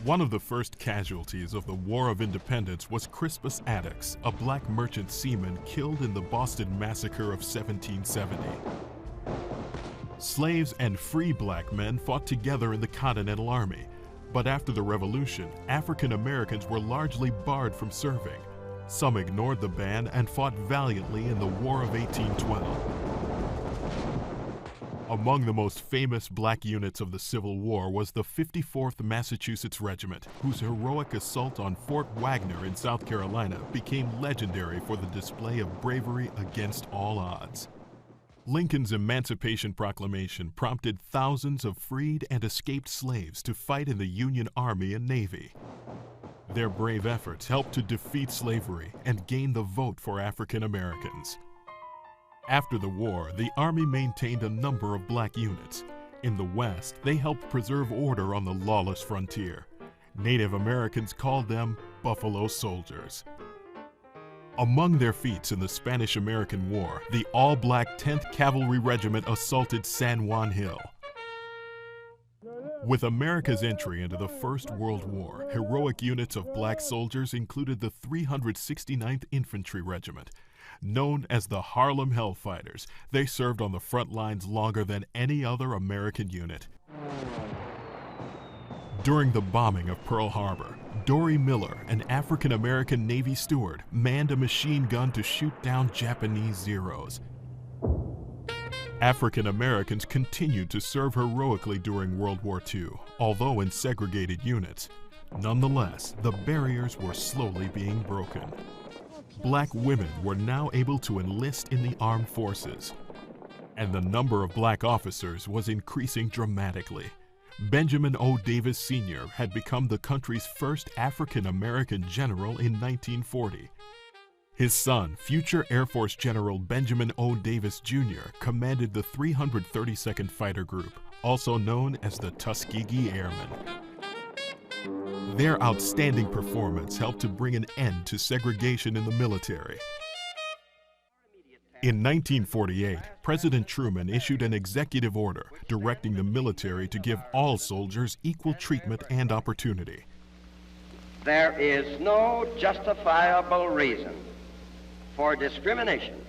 One of the first casualties of the War of Independence was Crispus Attucks, a black merchant seaman killed in the Boston Massacre of 1770. Slaves and free black men fought together in the Continental Army, but after the Revolution, African Americans were largely barred from serving. Some ignored the ban and fought valiantly in the War of 1812. Among the most famous black units of the Civil War was the 54th Massachusetts Regiment, whose heroic assault on Fort Wagner in South Carolina became legendary for the display of bravery against all odds. Lincoln's Emancipation Proclamation prompted thousands of freed and escaped slaves to fight in the Union Army and Navy. Their brave efforts helped to defeat slavery and gain the vote for African Americans. After the war, the Army maintained a number of black units. In the West, they helped preserve order on the lawless frontier. Native Americans called them Buffalo Soldiers. Among their feats in the Spanish-American War, the all-black 10th Cavalry Regiment assaulted San Juan Hill. With America's entry into the First World War, heroic units of black soldiers included the 369th Infantry Regiment. Known as the Harlem Hellfighters, they served on the front lines longer than any other American unit. During the bombing of Pearl Harbor, Dory Miller, an African-American Navy steward, manned a machine gun to shoot down Japanese Zeros. African Americans continued to serve heroically during World War II, although in segregated units. Nonetheless, the barriers were slowly being broken. Black women were now able to enlist in the armed forces, and the number of black officers was increasing dramatically. Benjamin O. Davis Sr. had become the country's first African-American general in 1940. His son, future Air Force General Benjamin O. Davis Jr., commanded the 332nd Fighter Group, also known as the Tuskegee Airmen. Their outstanding performance helped to bring an end to segregation in the military. In 1948, President Truman issued an executive order directing the military to give all soldiers equal treatment and opportunity. There is no justifiable reason for discrimination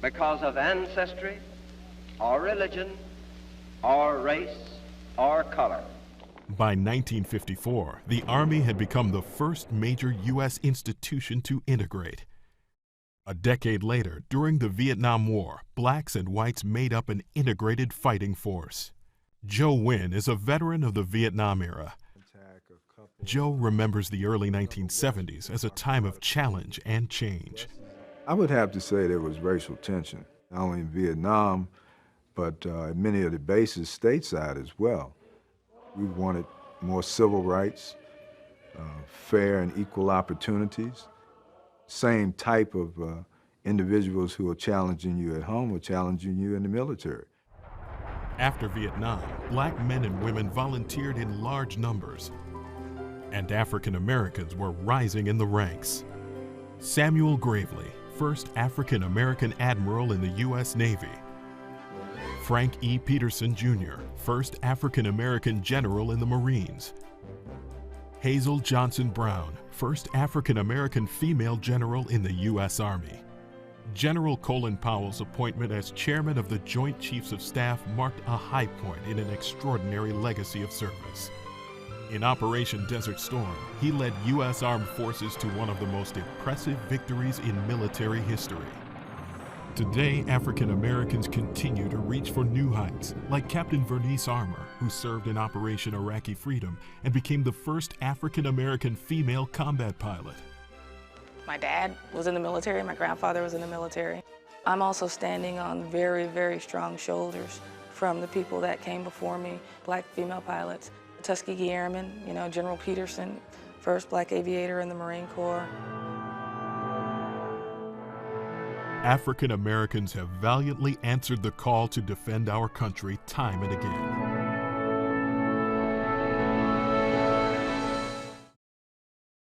because of ancestry, or religion, or race, or color. By 1954, the Army had become the first major U.S. institution to integrate. A decade later, during the Vietnam War, blacks and whites made up an integrated fighting force. Joe Wynn is a veteran of the Vietnam era. Joe remembers the early 1970s as a time of challenge and change. I would have to say there was racial tension, not only in Vietnam, but at many of the bases stateside as well. We wanted more civil rights, fair and equal opportunities. Same type of individuals who are challenging you at home are challenging you in the military. After Vietnam, black men and women volunteered in large numbers, and African Americans were rising in the ranks. Samuel Gravely, first African American admiral in the U.S. Navy. Frank E. Peterson, Jr., first African American general in the Marines. Hazel Johnson Brown, first African American female general in the U.S. Army. General Colin Powell's appointment as chairman of the Joint Chiefs of Staff marked a high point in an extraordinary legacy of service. In Operation Desert Storm, he led U.S. Armed Forces to one of the most impressive victories in military history. Today, African Americans continue to reach for new heights, like Captain Vernice Armour, who served in Operation Iraqi Freedom and became the first African American female combat pilot. My dad was in the military, my grandfather was in the military. I'm also standing on very, very strong shoulders from the people that came before me, black female pilots, Tuskegee Airmen, General Peterson, first black aviator in the Marine Corps. African Americans have valiantly answered the call to defend our country time and again.